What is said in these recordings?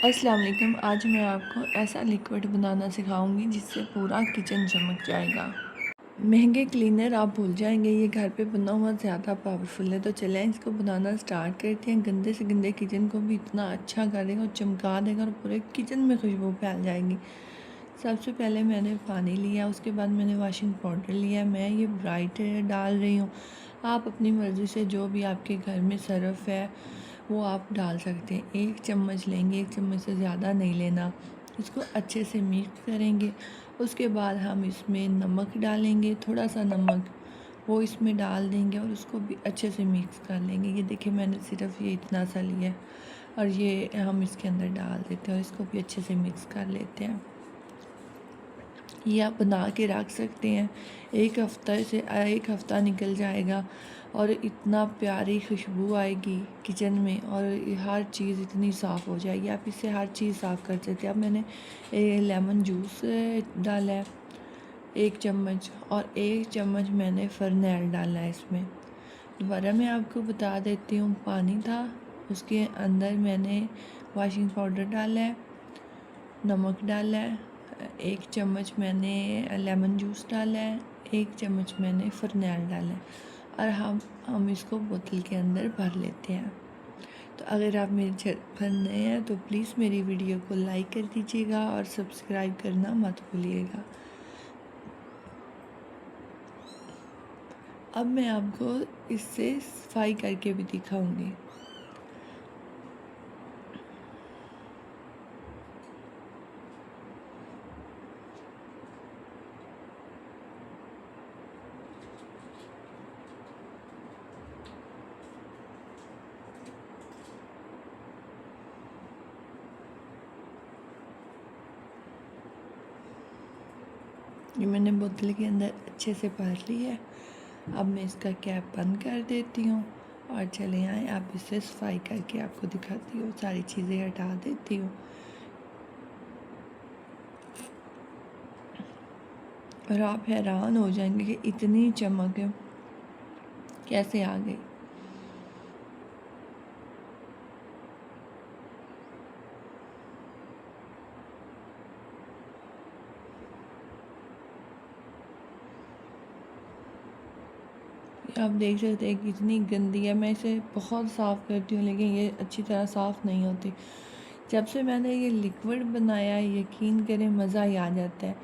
अस्सलाम वालेकुम। आज मैं आपको ऐसा लिक्विड बनाना सिखाऊंगी जिससे पूरा किचन चमक जाएगा। महंगे क्लीनर आप भूल जाएंगे, ये घर पे बना हुआ ज़्यादा पावरफुल है। तो चलें इसको बनाना स्टार्ट करते हैं। गंदे से गंदे किचन को भी इतना अच्छा करेगा और चमका देगा और पूरे किचन में खुशबू फैल जाएगी। सबसे पहले मैंने पानी लिया, उसके बाद मैंने वॉशिंग पाउडर लिया। मैं ये ब्राइट डाल रही हूँ। आप अपनी मर्ज़ी से जो भी आपके घर में सर्फ़ है वो आप डाल सकते हैं। 1 चम्मच लेंगे, 1 चम्मच से ज़्यादा नहीं लेना। इसको अच्छे से मिक्स करेंगे। उसके बाद हम इसमें नमक डालेंगे, थोड़ा सा नमक वो इसमें डाल देंगे और उसको भी अच्छे से मिक्स कर लेंगे। ये देखिए मैंने सिर्फ ये इतना सा लिया है और ये हम इसके अंदर डाल देते हैं और इसको भी अच्छे से मिक्स कर लेते हैं। ये आप बना के रख सकते हैं। एक हफ़्ता निकल जाएगा और इतना प्यारी खुशबू आएगी किचन में और हर चीज़ इतनी साफ़ हो जाएगी। आप इससे हर चीज़ साफ़ कर सकते हैं। अब मैंने लेमन जूस डाला है 1 चम्मच और 1 चम्मच मैंने फ़रनैल डाला है इसमें। दोबारा मैं आपको बता देती हूँ, पानी था उसके अंदर मैंने वॉशिंग पाउडर डाला है, नमक डाला है, 1 चम्मच मैंने लेमन जूस डाला है, 1 चम्मच मैंने फ़रनैल डाला है और हम इसको बोतल के अंदर भर लेते हैं। तो अगर आप मेरे चैनल पर नए हैं तो प्लीज़ मेरी वीडियो को लाइक कर दीजिएगा और सब्सक्राइब करना मत भूलिएगा। अब मैं आपको इससे सफाई करके भी दिखाऊंगी। ये मैंने बोतल के अंदर अच्छे से भर ली है। अब मैं इसका कैप बंद कर देती हूँ और चले आए आप इससे सफाई करके आपको दिखाती हूँ। सारी चीज़ें हटा देती हूँ और आप हैरान हो जाएंगे कि इतनी चमक कैसे आ गई। आप देख सकते हैं कितनी गंदी है। मैं इसे बहुत साफ़ करती हूँ लेकिन ये अच्छी तरह साफ़ नहीं होती। जब से मैंने ये लिक्विड बनाया है यकीन करें मज़ा ही आ जाता है।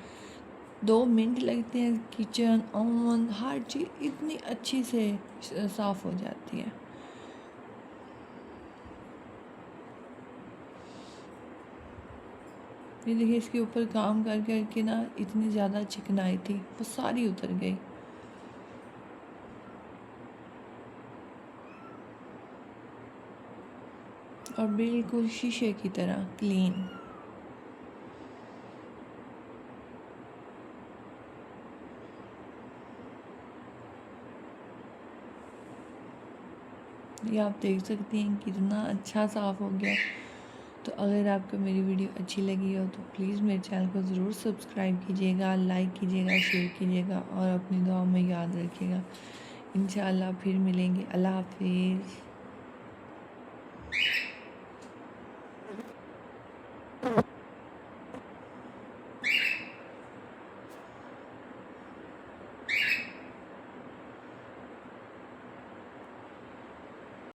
2 मिनट लगते हैं, किचन ओवन हर चीज़ इतनी अच्छी से साफ़ हो जाती है। ये देखिए इसके ऊपर काम कर कर के ना इतनी ज़्यादा चिकनाई थी वो सारी उतर गई और बिल्कुल शीशे की तरह क्लीन। ये आप देख सकते हैं कितना अच्छा साफ़ हो गया। तो अगर आपको मेरी वीडियो अच्छी लगी हो तो प्लीज़ मेरे चैनल को ज़रूर सब्सक्राइब कीजिएगा, लाइक कीजिएगा, शेयर कीजिएगा और अपनी दुआओं में याद रखिएगा। इंशाअल्लाह फिर मिलेंगे। अल्लाह हाफिज़।